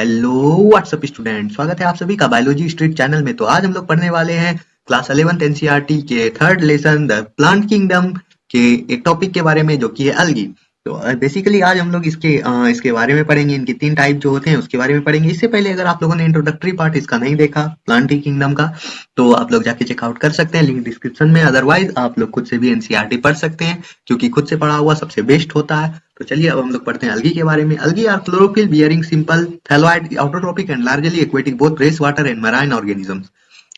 Hello what's up student, स्वागत है आप सभी का बायोलॉजी स्ट्रीट चैनल में। तो आज हम लोग पढ़ने वाले हैं क्लास 11th एनसीईआरटी के third lesson the plant kingdom के एक टॉपिक के बारे में जो कि है अलगी। तो बेसिकली आज हम लोग इसके बारे में पढ़ेंगे, इनके तीन टाइप जो होते हैं उसके बारे में पढ़ेंगे। इससे पहले अगर आप लोगों ने इंट्रोडक्टरी पार्ट इसका नहीं देखा प्लांट किंगडम का, तो आप लोग जाके चेकआउट कर सकते हैं, लिंक डिस्क्रिप्शन में। अदरवाइज आप लोग खुद से भी एनसीईआरटी पढ़ सकते हैं, क्योंकि खुद से पढ़ा हुआ सबसे बेस्ट होता है। तो चलिए अब हम लोग पढ़ते हैं अलगी के बारे में। Algae are chlorophyll bearing simple thalloid autotrophic and largely aquatic both fresh water and marine organisms.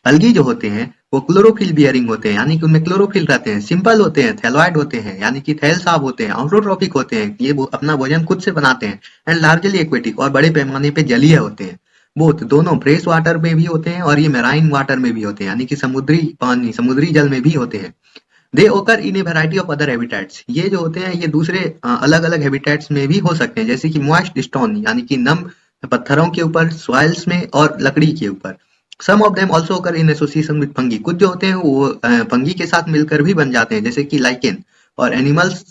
Algae जो होते हैं वो क्लोरोफिल बियरिंग होते हैं, यानी कि उनमें क्लोरोफिल रहते हैं, सिंपल होते हैं, थैलोइड होते हैं यानी कि थैल साब होते हैं, ऑटोट्रोपिक होते हैं, ये अपना भोजन खुद से बनाते हैं, एंड लार्जली एक्वेटिक और बड़े पैमाने पे जलीय होते हैं। बोथ दोनों फ्रेश वाटर में भी होते हैं और ये मैराइन वाटर में भी होते हैं, यानी कि समुद्री पानी समुद्री जल में भी होते हैं। They occur in a variety of other habitats. ये जो होते हैं ये दूसरे अलग अलग हैबिटेट्स में भी हो सकते हैं, जैसे कि मॉइस्ट स्टोन यानी कि नम पत्थरों के ऊपर, सॉइल्स में और लकड़ी के ऊपर। सम ऑफ देम ऑल्सो ओकर इन एसोसिएशन विद फंगी। कुछ जो होते हैं वो फंगी के साथ मिलकर भी बन जाते हैं, जैसे कि लाइकेन। और एनिमल्स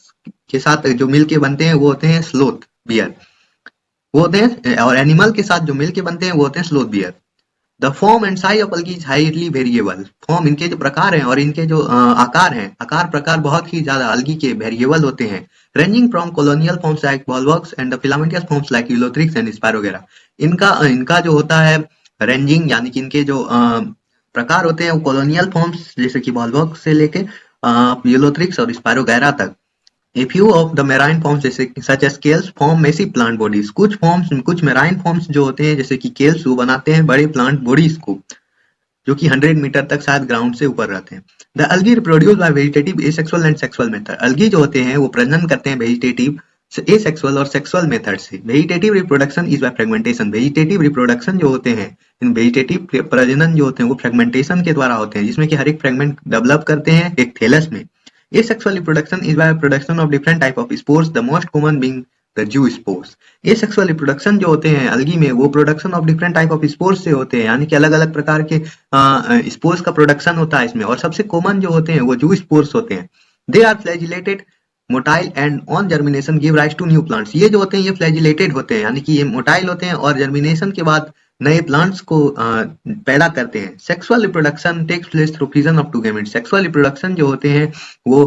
के साथ जो मिलके बनते हैं वो होते हैं स्लोथ बियर। वो होते हैं, और एनिमल के साथ जो मिलके बनते हैं वो होते हैं sloth bear. The form and size of algae is highly variable. Form, इनके जो प्रकार हैं और इनके जो आकार हैं, आकार प्रकार बहुत ही ज्यादा अलगी के वेरिएबल होते हैं। Ranging from colonial forms like Volvox and the filamentous forms like Ulothrix and Spirogyra. इनका इनका जो होता है रेंजिंग, यानी कि इनके जो प्रकार होते हैं वो कॉलोनियल फॉर्म्स जैसे कि बॉलवर्क से लेके यूलोथ्रिक्स और स्पायरोगेरा तक। A few of the marine forms जैसे such as scales form massive plant bodies। कुछ marine forms जो होते हैं जैसे कि केल्स वो बनाते हैं बड़े प्लांट बॉडीज को, जो कि 100 मीटर तक शायद ग्राउंड से ऊपर रहते हैं। The algae reproduce by vegetative asexual and sexual method. Algae जो होते हैं वो प्रजनन करते हैं वेजिटेटिव एसेक्सुअल और सेक्सुअल मेथड से। Vegetative reproduction is by fragmentation. Vegetative reproduction जो होते हैं, इन वेजिटेटिव प्रजनन जो होते हैं वो फ्रेगमेंटेशन के द्वारा होते हैं, जिसमें कि हर एक फ्रेगमेंट डेवलप करते हैं एक थैलस में। Asexual reproduction is by production of different type of spores, the most common being the Jew spores। Asexual reproduction जो होते हैं अलगी में वो production of different type of spores से होते हैं, यानी कि अलग अलग प्रकार के स्पोर्स का प्रोडक्शन होता है इसमें, और सबसे कॉमन जो होते हैं वो जू स्पोर्स होते हैं। They are flagellated motile and on germination give rise to new plants. ये जो होते हैं ये फ्लैजिलेटेड होते हैं, यानी कि ये मोटाइल होते हैं और जर्मिनेशन के बाद नए प्लांट्स को पैदा करते हैं। Sexual reproduction takes place through fusion of two gametes. Sexual reproduction जो होते हैं वो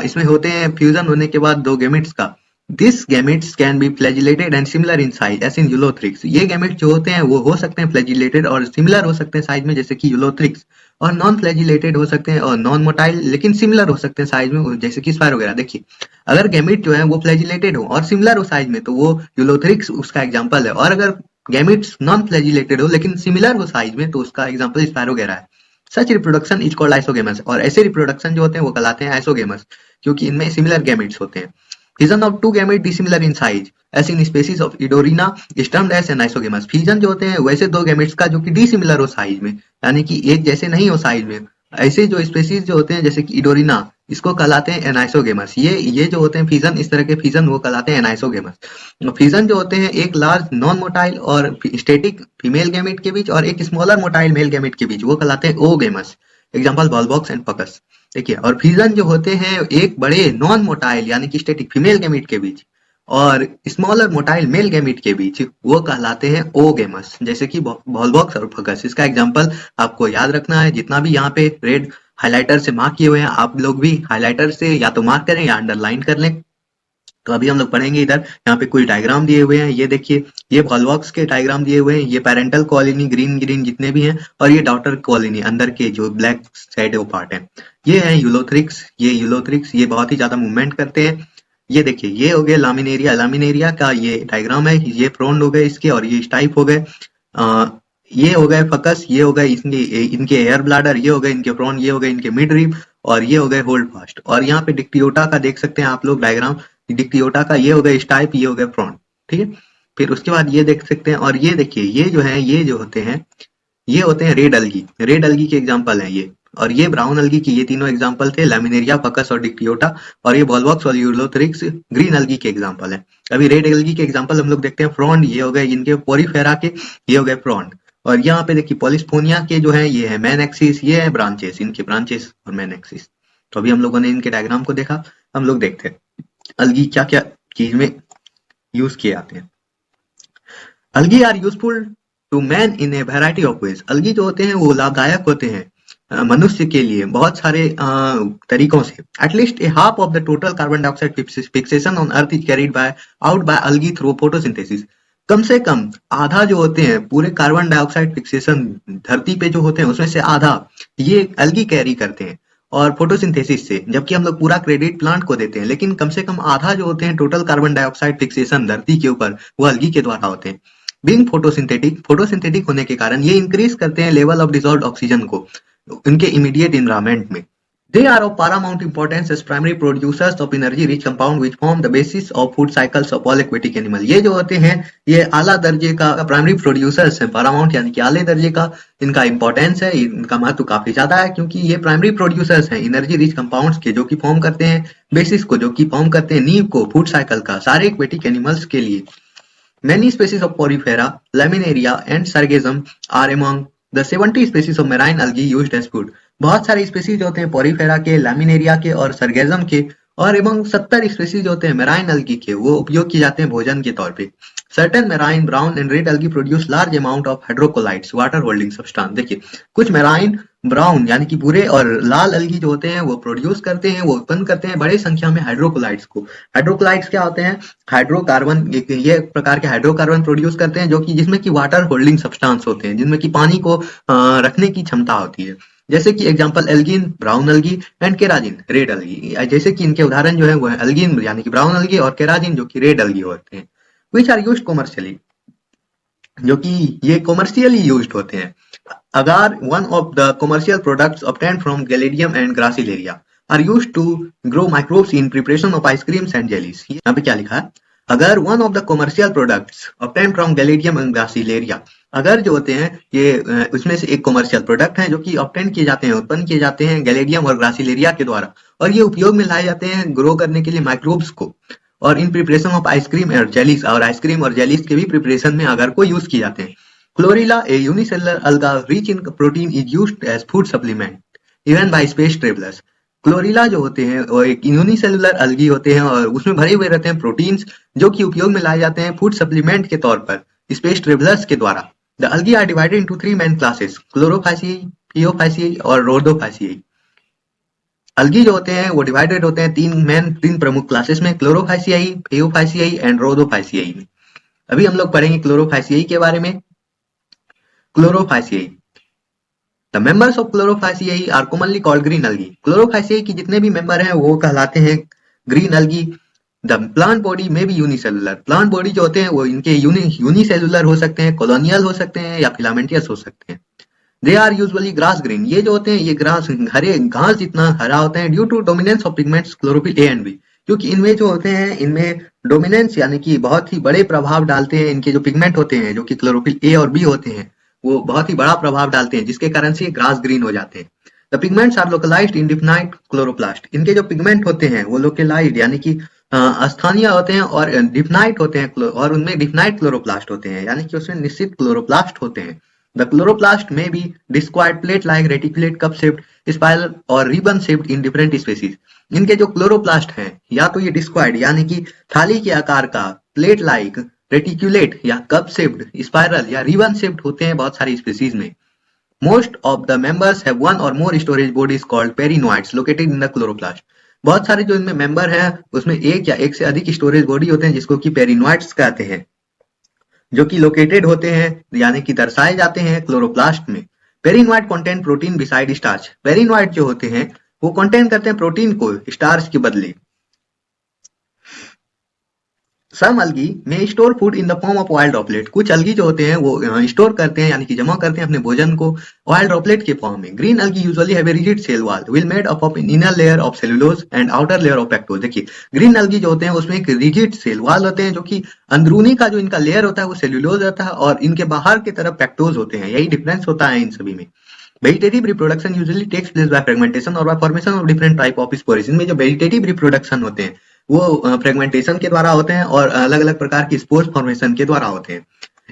इसमें होते हैं फ्यूजन होने के बाद दो गैमेट्स का। This gametes can be flagellated and similar in size as in Ulothrix. ये गैमेट्स जो होते हैं वो हो सकते हैं फ्लैजिलेटेड और सिमिलर हो सकते हैं साइज में, जैसे कि यूलोथ्रिक्स। और नॉन फ्लैजिलेटेड हो सकते हैं और नॉन मोटाइल लेकिन सिमिलर हो सकते हैं साइज में, जैसे कि स्पायर वगैरह। देखिए, अगर गैमेट जो है वो फ्लैजिलेटेड हो और सिमिलर हो साइज में तो वो यूलोथ्रिक्स उसका एग्जाम्पल है, और अगर गैमेट्स नॉन फ्लैजिलेटेड हो लेकिन सिमिलर हो साइज में तो उसका एग्जांपल स्पायरोगेरा है। सच रिप्रोडक्शन इज कॉल्ड आइसोगेमस। और ऐसे रिप्रोडक्शन जो होते हैं वो कहलाते हैं आइसोगेमस, क्योंकि इनमें सिमिलर गैमेट्स होते हैं। Fusion of two gamete dissimilar in size as in species of Eudorina is termed as anisogamous. Fusion जो होते हैं वैसे दो गैमेट्स का जो कि डिसिमिलर हो साइज में, यानी कि एक जैसे नहीं हो साइज में, ऐसे जो स्पेसीज जो होते हैं जैसे कि इडोरिना, इसको कहलाते हैं एनाइसोगेमस। ये जो होते हैं फिजन, इस तरह के फिजन वो कहलाते हैं एनाइसोगेमस। फिजन जो होते हैं एक लार्ज नॉन मोटाइल और स्टेटिक फीमेल गैमेट के बीच और एक स्मॉलर मोटाइल मेल गैमेट के बीच, वो कहलाते हैं ओगेमस। Example बॉलबॉक्स and फकस। देखिए, और फिजन जो होते हैं एक बड़े नॉन मोटाइल यानी कि स्टेटिक फीमेल गैमेट के बीच और स्मॉलर मोटाइल मेल गैमेट के बीच, वो कहलाते हैं ओगेमस, जैसे कि बॉलबॉक्स और फकस। इसका एग्जांपल आपको याद रखना है। जितना भी यहाँ पे रेड हाइलाइटर से मार्क किए हुए हैं, आप लोग भी हाइलाइटर से या तो मार्क करें या अंडरलाइन कर लें। तो अभी हम लोग पढ़ेंगे इधर, यहाँ पे कुछ डायग्राम दिए हुए हैं। ये देखिए, ये बॉलबॉक्स के डायग्राम दिए हुए हैं, ये पेरेंटल कॉलोनी ग्रीन ग्रीन जितने भी हैं, और ये डॉटर कॉलोनी अंदर के जो ब्लैक साइड वो पार्ट है। ये है यूलोथ्रिक्स। ये बहुत ही ज्यादा मूवमेंट करते हैं। ये देखिए, ये हो गए लामिनेरिया। लामिनेरिया का ये डायग्राम है। ये फ्रोंड हो गए इसके, और ये स्टाइप हो गए। ये हो गए फकस, ये हो गए इनके एयर ब्लाडर, ये हो गए इनके फ्रोंड, ये हो गए इनके मिड रिब, और ये हो गए होल्ड फास्ट। और यहाँ पे डिक्टियोटा का देख सकते हैं आप लोग डायग्राम। डिक्टियोटा का ये हो गए स्टाइप, ये हो गए फ्रोंड। ठीक है, फिर उसके बाद ये देख सकते हैं। और ये देखिए, ये जो है ये जो होते हैं ये होते हैं रेड अलगी। रेड अलगी के एग्जाम्पल है ये। और ये ब्राउन अलगी की, ये तीनों एग्जाम्पल थे, लैमिनेरिया, फकस और डिक्टियोटा। और ये बॉलबॉक्स और यूलोथ्रिक्स ग्रीन अलगी के एग्जाम्पल है। अभी रेड अलगी के एग्जाम्पल हम लोग देखते हैं। फ्रॉन्ड, ये हो गए इनके पोरीफेरा के, ये हो गए फ्रॉन्ड। और यहाँ पे देखिए पॉलिस्फोनिया के जो है ये है मेन एक्सिस, ये है ब्रांचेस, इनके ब्रांचेस और मेन एक्सिस। तो अभी हम लोगों ने इनके डायग्राम को देखा। हम लोग देखते हैं अलगी क्या क्या चीज में यूज किए जाते हैं। Algae are useful to man in a variety of ways. Algae जो होते हैं वो लाभदायक होते हैं मनुष्य के लिए बहुत सारे तरीकों से। At least a half of the total carbon dioxide fixation on earth is carried by out by algae through photosynthesis. कम से कम आधा जो होते हैं पूरे कार्बन डाइऑक्साइड फिक्सेशन धरती पे जो होते हैं उसमें से आधा ये अलगी कैरी करते हैं और फोटोसिंथेसिस से, जबकि हम लोग पूरा क्रेडिट प्लांट को देते हैं, लेकिन कम से कम आधा जो होते हैं टोटल कार्बन डाइऑक्साइड फिक्सेशन धरती के ऊपर वो अलगी के द्वारा होते हैं। बीइंग फोटोसिंथेटिक होने के कारण ये इंक्रीज करते हैं लेवल ऑफ डिसॉल्व्ड ऑक्सीजन को उनके इमीडिएट एनवायरमेंट में। They are of paramount importance as primary producers of energy rich compound which form the basis of food cycles of all aquatic animal। ये जो होते हैं ये आला दर्जे का प्राइमरी प्रोड्यूसर्स हैं, paramount यानी कि आले दर्जे का इनका इंपॉर्टेंस है, इनका महत्व काफी ज्यादा है क्योंकि ये प्राइमरी प्रोड्यूसर्स हैं एनर्जी रिच कंपाउंड्स के जो कि फॉर्म करते हैं बेसिस को, जो कि फॉर्म करते हैं नींव को फूड साइकिल का सारे एक्वेटिक एनिमल्स के लिए। Many species of Porifera, Laminaria and Sargassum are among the 70 species of marine algae used as food। बहुत सारे स्पेसीज होते हैं पोरीफेरा के, लैमिनेरिया के और सरगेजम के, और एवं 70 स्पेसीज होते हैं मेराइन अलगी के, वो उपयोग किए जाते हैं भोजन के तौर पे। Certain marine brown and red algae produce large amount of hydrocolloids water holding substance. देखिए कुछ मेराइन ब्राउन यानी कि भूरे और लाल अलगी जो होते हैं वो प्रोड्यूस करते हैं, वो उत्पन्न करते हैं बड़े संख्या में हाइड्रोकोलाइट्स को। हाइड्रोकोलाइट्स क्या होते हैं? हाइड्रोकार्बन, ये प्रकार के हाइड्रोकार्बन प्रोड्यूस करते हैं जो कि जिसमें कि वाटर होल्डिंग सब्सटेंस होते हैं, जिनमें कि पानी को रखने की क्षमता होती है। जैसे कि example algin brown algae and carrageen red algae. जैसे कि इनके उदाहरण जो है वो है एल्गिन यानी कि ब्राउन अलगी और केराजिन जो कि रेड अलगी होते हैं। विच आर यूज्ड कमर्शियली, जो कि ये कमर्शियली यूज्ड होते हैं। Agar one of the commercial products obtained from Gelidium and Gracilaria are used to grow microbes in preparation of ice creams and jellies. यहाँ पे क्या लिखा है? Agar one of the commercial products obtained from Gelidium and Gracilaria, agar जो होते हैं ये उसमें से एक कमर्शियल प्रोडक्ट है जो कि ऑब्टेन किए जाते हैं, उत्पन्न किए जाते हैं गैलेडियम और ग्रासिलेरिया के द्वारा, और ये उपयोग में लाए जाते हैं ग्रो करने के लिए माइक्रोब्स को, और इन प्रिपरेशन ऑफ आइसक्रीम और जेलीज, और आइसक्रीम और जेलीज के भी प्रिपरेशन में अगर को यूज किए जाते हैं। Chlorella a unicellular alga rich in protein is used as food supplement even by space travellers. Chlorella जो होते हैं वो एक यूनिसेलुलर अलगी होते हैं और उसमें भरे हुए रहते हैं प्रोटीन्स जो कि उपयोग में लाए जाते हैं फूड सप्लीमेंट के तौर पर स्पेस ट्रेवलर्स के द्वारा। The algae are divided into three main classes: Chlorophyceae, Phaeophyceae और Rhodophyceae। अलगी जो होते हैं वो डिवाइडेड होते हैं तीन प्रमुख क्लासेस में, Chlorophyceae, Phaeophyceae एंड Rhodophyceae में। अभी हम लोग पढ़ेंगे Chlorophyceae के बारे में। Chlorophyceae, the members of Chlorophyceae are commonly called green algae। Chlorophyceae की जितने भी मेंबर हैं वो कहलाते हैं green अलगी। The plant body may be unicellular। Plant body जो होते हैं वो इनके यूनिसेलुलर हो सकते हैं, कॉलोनियल हो सकते हैं या फिलामेंटियस हो सकते हैं। They are usually grass green। ये जो होते हैं ये ग्रास हरे घास जितना हरा होते हैं due to dominance of pigments chlorophyll A and B, क्योंकि इनमें जो होते हैं इनमें डोमिनेंस यानी कि बहुत ही बड़े प्रभाव डालते हैं इनके जो पिगमेंट होते हैं जो कि क्लोरोफिल ए और बी होते हैं, वो बहुत ही बड़ा प्रभाव डालते हैं जिसके कारण से ग्रास ग्रीन हो जाते हैं। The pigments are localized in definite chloroplast. इनके जो पिगमेंट होते हैं वो लोकलाइज्ड यानी कि स्थानीय होते हैं और डिफिनाइट होते हैं, और उनमें डिफिनाइट क्लोरोप्लास्ट होते हैं यानी कि उसमें निश्चित क्लोरोप्लास्ट होते हैं। The chloroplast may be discoid plate like reticulate cup shaped spiral or ribbon shaped in different species. इनके जो क्लोरोप्लास्ट हैं या तो ये डिस्क्वायर्ड यानी कि थाली के आकार का, प्लेट लाइक, रेटिकुलेट या कप शेप्ड, स्पाइरल या रिबन शेप्ड होते हैं बहुत सारी स्पीसीज में। Most of the members have one or more storage bodies called pyrenoids located in the chloroplast. बहुत सारे जो इनमें मेंबर हैं उसमें एक या एक से अधिक स्टोरेज बॉडी होते हैं जिसको कि पेरिनोइड्स कहते हैं, जो कि लोकेटेड होते हैं यानी कि दर्शाए जाते हैं क्लोरोप्लास्ट में। पेरिनोइड कंटेन प्रोटीन बिसाइड स्टार्च। पेरिनोइड जो होते हैं वो कंटेन करते हैं प्रोटीन को स्टार्च के बदले। सम अलगी में store food in the form of oil droplet. कुछ अलगी जो होते हैं वो स्टोर करते हैं यानी कि जमा करते हैं अपने भोजन को ऑयल ड्रॉपलेट के फॉर्म में। Green algae usually have a rigid cell wall will made up of inner layer of cellulose and outer layer of pectose. देखिए ग्रीन अलगी जो होते हैं उसमें एक रिजिड सेल वॉल होते हैं जो कि अंदरूनी का जो इनका लेयर होता है वो सेलुलोज होता है और इनके बाहर की तरफ पेक्टोज होते हैं। यही डिफरेंस होता है इन सभी में। Vegetative reproduction usually takes place by fragmentation और by formation of different type of spores. इनमें जो वेजिटेटिव रिप्रोडक्शन होते हैं वो फ्रेगमेंटेशन के द्वारा होते हैं और अलग अलग प्रकार की स्पोर्स फॉर्मेशन के द्वारा होते हैं।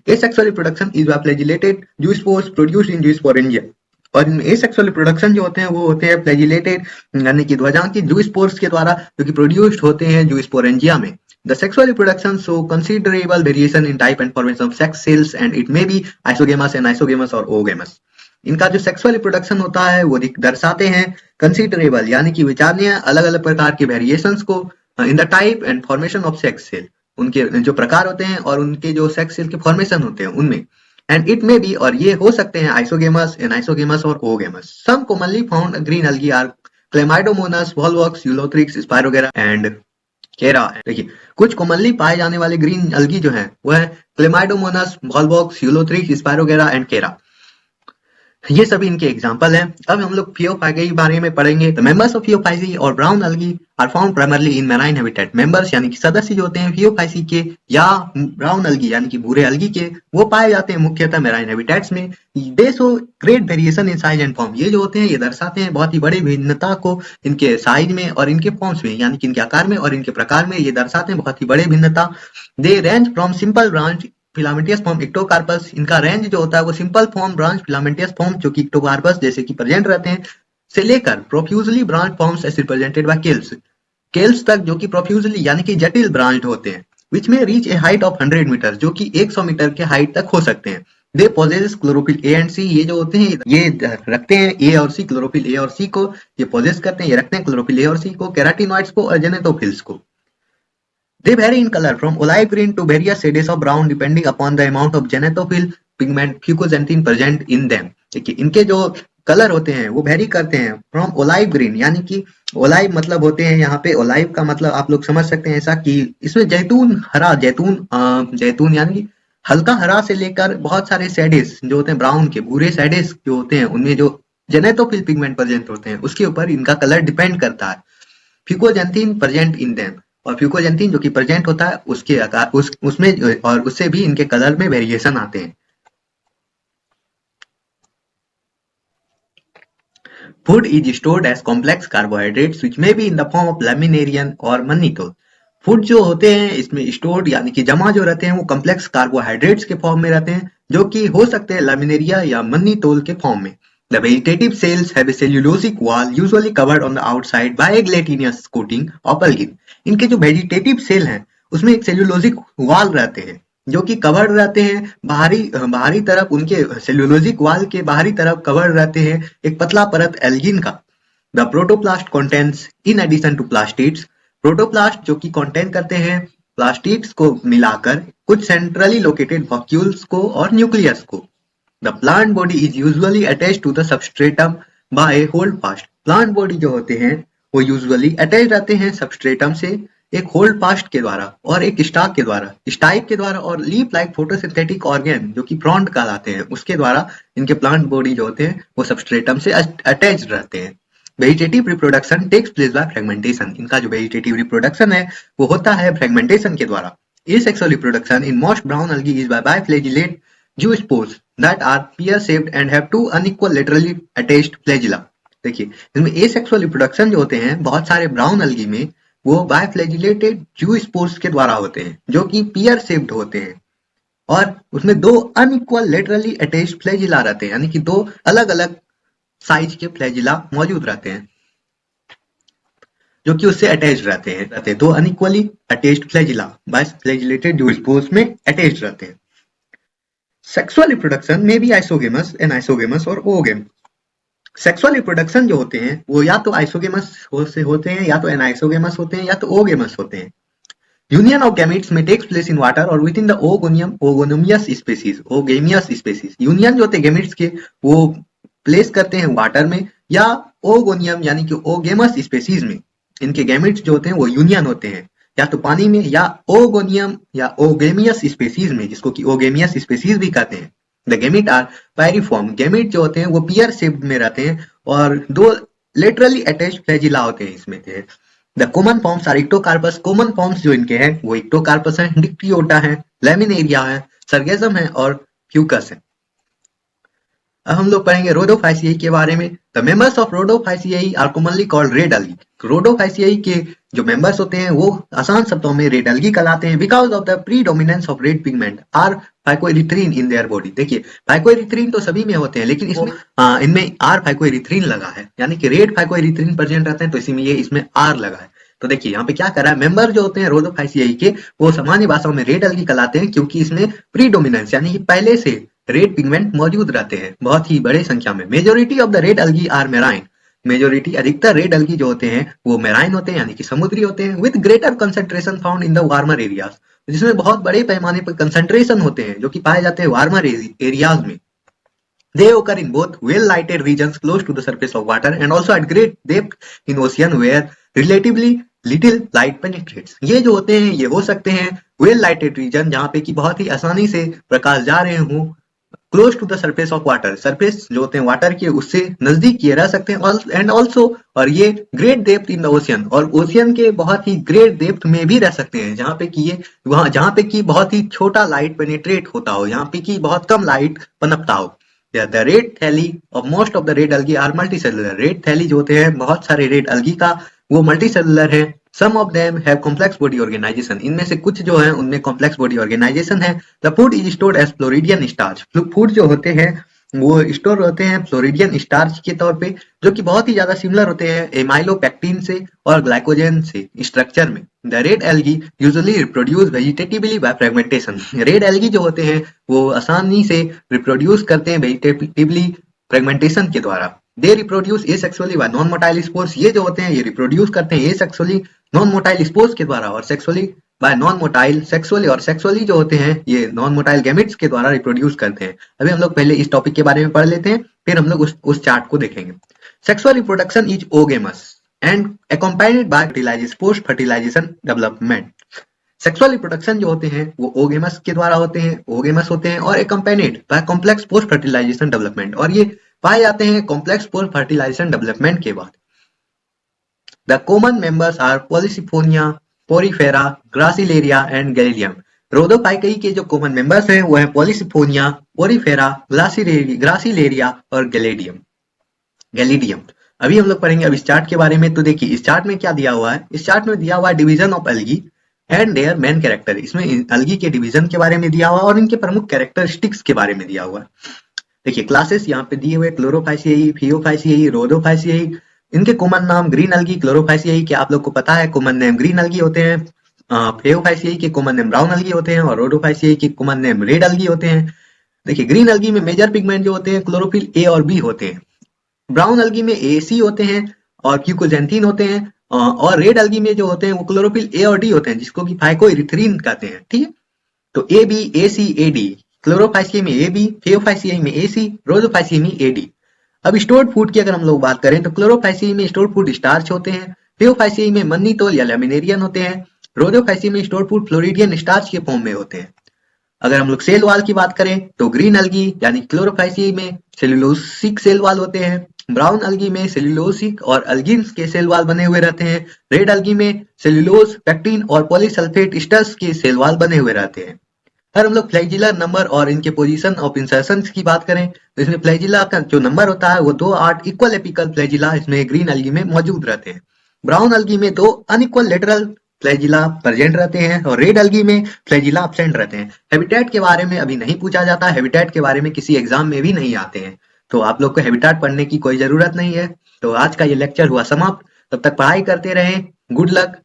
Asexual reproduction is by flagellated zoospores produced in zoosporangia. और इनमें एसेक्सुअल रिप्रोडक्शन जो होते हैं वो होते हैं फ्लैजिलेटेड यानी कि ध्वजांकित जूस्पोर्स के द्वारा जो कि प्रोड्यूस्ड होते हैं जूस्पोरेंजिया में। The sexual reproduction show considerable variation in type and formation of sex cells and it may be isogamous, anisogamous और oogamous. इनका जो सेक्सुअल रिप्रोडक्शन होता है वो दर्शाते हैं कंसिडरेबल यानी कि विचारणीय अलग अलग प्रकार के वेरिएशंस को in the type and formation of sex cell, उनके जो प्रकार होते हैं और उनके जो सेक्स सेल के फॉर्मेशन होते हैं उनमें. एंड इट में भी और ये हो सकते हैं आइसोगेमस, एनाइसोगेमस और oogamous. Some commonly found green algae are Chlamydomonas, Volvox, Ulothrix, Spirogyra and Chara. देखिए कुछ कॉमनली पाए जाने वाले ग्रीन algae जो है वो है Chlamydomonas, Volvox, Ulothrix, Spirogyra and केरा. ये सभी इनके एग्जाम्पल हैं. अब हम लोग फियोफाइसी के बारे में पढ़ेंगे. तो मेंबर्स ऑफ फियोफाइसी और brown algae are found primarily in marine habitat. Members यानी कि सदस्य जो होते हैं फियोफाइसी के या ब्राउन algae यानी कि भूरे algae के, वो पाए जाते हैं मुख्यतः मैराइन हैबिटेट्स में. दे show great variation in size and form. ये जो होते हैं ये दर्शाते हैं बहुत ही बड़ी भिन्नता को इनके साइज में और इनके फॉर्म्स में यानी कि इनके आकार में और इनके प्रकार में. ये दर्शाते हैं बहुत ही बड़े भिन्नता. They range from simple branch filamentous form Ectocarpus. इनका रेंज जो होता है वो simple form branch filamentous form जो कि इक्टोकार्पस जैसे कि प्रेजेंट रहते हैं से लेकर profusely branch forms as represented by kelps, kelps तक जो कि प्रोफ्यूजली यानी कि जटिल ब्रांच्ड होते हैं. विच में reach a height of 100 meter, जो कि 100 मीटर के हाइट तक हो सकते हैं. They possess chlorophyll A and C. ये जो होते हैं ये रखते हैं ए और सी, क्लोरोफिल ए और सी को ये पोजेस करते हैं, ये रखते हैं क्लोरोफिल ए और सी को, केराटिनॉइड्स को और जेनेटोफिल्स को. They vary in color from olive green to various shades of brown depending upon the amount of genetophil pigment fucoxanthin present in them. देखिए इनके जो कलर होते हैं वो वेरी करते हैं फ्रॉम ओलाइव ग्रीन यानी कि ओलाइव मतलब होते हैं यहाँ पे ओलाइव का मतलब आप लोग समझ सकते हैं ऐसा कि इसमें जैतून हरा, जैतून यानी कि हल्का हरा से लेकर बहुत सारे शेडेस जो होते हैं ब्राउन के, भूरे शेडेस जो होते हैं उनमें जो जेनेटोफिल पिगमेंट प्रेजेंट होते हैं उसके ऊपर इनका कलर डिपेंड करता है. फ्यूकोजैंथिन प्रेजेंट इन देम, और फ्यूकोजैंथिन जो कि प्रेजेंट होता है उसके आकार उसमें और उससे भी इनके कलर में वेरिएशन आते हैं. Food is stored as complex carbohydrates which may be in the form of laminarin और मन्नीतोल. फूड जो होते हैं इसमें स्टोर्ड यानी कि जमा जो रहते हैं वो कॉम्प्लेक्स कार्बोहाइड्रेट्स के फॉर्म में रहते हैं जो कि हो सकते हैं लैमिनेरिया या मन्नीतोल के फॉर्म में. The vegetative cells have a cellulosic wall usually covered on the outside by a gelatinous coating of algin. इनके जो वेजिटेटिव सेल हैं उसमें एक सेल्यूलोजिक वॉल रहते हैं जो कि कवर्ड रहते हैं बाहरी तरफ, उनके सेल्यूलोजिक वॉल के बाहरी तरफ कवर्ड रहते हैं एक पतला परत एल्गिन का. The protoplast contains in addition to plastids. Protoplast जो कि कंटेन करते हैं प्लास्टिड्स को मिलाकर कुछ सेंट्रली लोकेटेड वैक्यूल्स को और न्यूक्लियस को. The plant body is usually attached to the substratum by a holdfast. Plant body जो होते हैं वो usually attached रहते हैं substratum से एक holdfast के द्वारा और एक स्टाइक के द्वारा और leaf like photosynthetic organ जो कि फ्रॉन्ट कहलाते हैं उसके द्वारा इनके plant body जो होते हैं वो substratum से attached रहते हैं. Vegetative reproduction takes place by fragmentation. इनका जो vegetative reproduction है वो होता है fragmentation के द्वारा. Asexual reproduction in most brown algae is by biflagellate zoospores that are pear-shaped and have two unequal laterally attached flagella. देखिए इसमें asexual reproduction जो होते हैं बहुत सारे brown algae में वो biflagellated zoospores के द्वारा होते हैं जो कि pear-shaped होते हैं और उसमें दो unequal laterally attached flagella रहते हैं यानी कि दो अलग अलग साइज के flagella मौजूद रहते हैं जो कि उससे अटैच रहते हैं. दो unequally attached flagella biflagellated zoospores में अटैच रहते हैं. Sexual reproduction may be isogamous, anisogamous और oogamous. Sexual reproduction जो होते हैं वो या तो isogamous से होते हैं या तो anisogamous होते हैं या तो oogamous होते हैं. Union of gametes may takes place in water or within the oogamous species. Union जो होते हैं gametes के वो प्लेस करते हैं वाटर में या ओगोनियम यानी कि oogamous species में. इनके gametes जो होते हैं वो यूनियन होते हैं या तो पानी में या ओगोनियम या ओगेमियस स्पेसीज में जिसको कि ओगेमियस स्पेसीज भी कहते हैं. The gamete are pyriform. Gamete जो होते हैं वो पियर शेप्ड में रहते हैं और दो लेटरली अटैच्ड फ्लैजिला होते हैं इसमें. The common forms are Ectocarpus. Common forms जो इनके हैं वो इक्टोकार्पस है, डिक्टियोटा है, लैमिनेरिया है, सर्गेजम है और फ्यूकस है. अब हम लोग पढ़ेंगे रोडोफाइसियाई के बारे में. The members of Rhodophyceae are commonly called red algae. Rhodophyceae के जो मेंबर्स होते हैं वो आसान शब्दों में रेड algae कहलाते हैं because of the predominance of red pigment R phycoerythrin in their body. देखिए फाइकोएरिथ्रिन तो सभी में होते हैं लेकिन इसमें इनमें आर फाइकोएरिथ्रिन लगा है यानी कि रेड फाइकोएरिथ्रिन प्रेजेंट रहते हैं तो इसी में ये इसमें आर लगा है. तो देखिए यहाँ पे क्या कर रहा है, मेंबर जो होते हैं रोडोफाइसियाई के वो सामान्य भाषाओं में रेड एल्गी कहलाते हैं क्योंकि इसमें प्रीडोमिनेंस यानी कि पहले से रेड पिगमेंट मौजूद रहते हैं बहुत ही बड़े संख्या में। Majority of the red algae are marine, majority अधिकतर रेड एल्गी जो होते हैं वो मेराइन होते हैं यानी कि समुद्री होते हैं, with greater concentration found in the warmer areas, जिसमें बहुत बड़े पैमाने पर कंसंट्रेशन होते हैं जो कि पाए जाते हैं वार्मर एरियाज में। They occur in both well-lighted regions close to the surface of water and also at great depth in ocean where relatively little light penetrates. ये जो होते हैं ये हो सकते हैं well-lighted region जहाँ पे कि बहुत ही आसानी से प्रकाश जा रहे हों, close to the surface of water, surface जो होते हैं वाटर के उससे नजदीक ये रह सकते हैं, and also और ये great depth in the ocean और ओशियन के बहुत ही great depth में भी रह सकते हैं जहाँ पे कि ये वहाँ जहाँ पे कि बहुत ही छोटा लाइट पेनिट्रेट होता हो, यहाँ पे कि बहुत कम लाइट पनपता हो। The red thalli of most of the red algae are multicellular. Red thalli जो होते हैं बहुत सारे red algae का वो multicellular है। Some of them have complex body organization. इनमें से कुछ जो है उनमें complex body organization है। The food is stored as Floridian starch. Food जो होते हैं वो स्टोर होते हैं फ्लोरिडियन स्टार्च के तौर पे जो कि बहुत ही ज्यादा सिमिलर होते हैं एमाइलोपेक्टिन से और ग्लाइकोजन से स्ट्रक्चर में। The red algae usually reproduce vegetatively by fragmentation. Red algae जो होते हैं वो आसानी से रिप्रोड्यूस करते हैं वेजिटेटिवली फ्रेगमेंटेशन के द्वारा। They reproduce asexually bye non motile spores. ये जो होते हैं ये रिप्रोड्यूस करते हैं एसेक्सुअली नॉन मोटाइल स्पोर्स के द्वारा और sexually bye non motile sexually, और सेक्सुअली जो होते हैं ये नॉन मोटाइल गैमेट्स के द्वारा रिप्रोड्यूस करते हैं। अभी हम लोग पहले इस टॉपिक के बारे में पढ़ लेते हैं फिर हम लोग उस चार्ट को देखेंगे। Sexual reproduction is oogamous and accompanied by fertilisation post fertilisation development. Sexual reproduction जो होते हैं वो ओगेमस के द्वारा होते हैं, ओगेमस होते हैं और accompanied by complex post fertilisation development, और ये पाए जाते हैं कॉम्प्लेक्स पोस्ट फर्टिलाइजेशन डेवलपमेंट के बाद। The common members are Polysiphonia, Porifera, Gracilaria and Gelidium. Rhodophyceae के जो कॉमन मेंबर्स हैं वो है पॉलिसिफोनिया, पोरीफेरा, ग्रासिलेरिया और गैलिडियम। अभी हम लोग पढ़ेंगे अब इस चार्ट के बारे में। तो देखिए इस चार्ट में क्या दिया हुआ है, इस चार्ट में दिया हुआ है division of algae and their main character. इसमें एल्गी के डिवीजन के बारे में दिया हुआ और इनके प्रमुख कैरेक्टरिस्टिक्स के बारे में दिया हुआ है। देखिए क्लासेस यहाँ पे दिए हुए क्लोरोफाइसियाई, फियोफाइसियाई, रोडोफाइसियाई। इनके कॉमन नाम ग्रीन एल्गी, क्लोरोफाइसियाई के आप लोग को पता है कॉमन नेम ग्रीन एल्गी होते हैं, फियोफाइसियाई के कॉमन नेम ब्राउन एल्गी होते हैं और रोडोफाइसियाई के कॉमन नेम रेड एल्गी होते हैं। देखिए ग्रीन एल्गी में मेजर पिगमेंट जो होते हैं क्लोरोफिल ए और बी होते हैं, ब्राउन एल्गी में ए सी होते हैं और क्यूकोजेंथीन होते हैं, और रेड एल्गी में जो होते हैं वो क्लोरोफिल ए और डी होते हैं जिसको कि फाइकोइरिथ्रीन कहते हैं। ठीक है, तो A B A C A D, क्लोरोफाइसियाई में ए बी, फियोफाइसियाई में ए सी, रोडोफाइसियाई में ए डी। अब स्टोर्ड फूड की अगर हम लोग बात करें तो क्लोरोफाइसियाई में स्टोर्ड फूड स्टार्च होते हैं, फियोफाइसियाई में मन्नीटोल या लैमिनेरियन होते हैं, रोडोफाइसियाई में स्टोर्ड फूड फ्लोरिडियन स्टार्च के फॉर्म में होते हैं। अगर हम लोग सेल वाल की बात करें तो ग्रीन एल्गी यानी क्लोरोफाइसियाई में सेल्यूलोसिक सेल वाल होते हैं, ब्राउन एल्गी में सेल्यूलोसिक और एल्गिन्स के सेल वाल बने हुए रहते हैं, रेड एल्गी में सेल्यूलोज, पेक्टिन और पॉलीसल्फेट स्टर्स के सेल वाल बने हुए रहते हैं। अगर हम लोग फ्लैजिलर नंबर और इनके पोजीशन ऑफ इंसर्शन की बात करें तो इसमें फ्लैजिला का जो नंबर होता है वो 2-8 इक्वल एपिकल फ्लैजिला इसमें ग्रीन एल्गी में मौजूद रहते हैं। ब्राउन एल्गी में 2 अनइक्वल लेटरल फ्लैजिला प्रेजेंट रहते हैं और रेड एल्गी में फ्लैजिला एब्सेंट रहते हैं। हैबिटेट के बारे में अभी नहीं पूछा जाता, हैबिटेट के बारे में किसी एग्जाम में भी नहीं आते हैं, तो आप लोग को हैबिटेट पढ़ने की कोई जरूरत नहीं है। तो आज का ये लेक्चर हुआ समाप्त, तब तक पढ़ाई करते रहें। Good luck.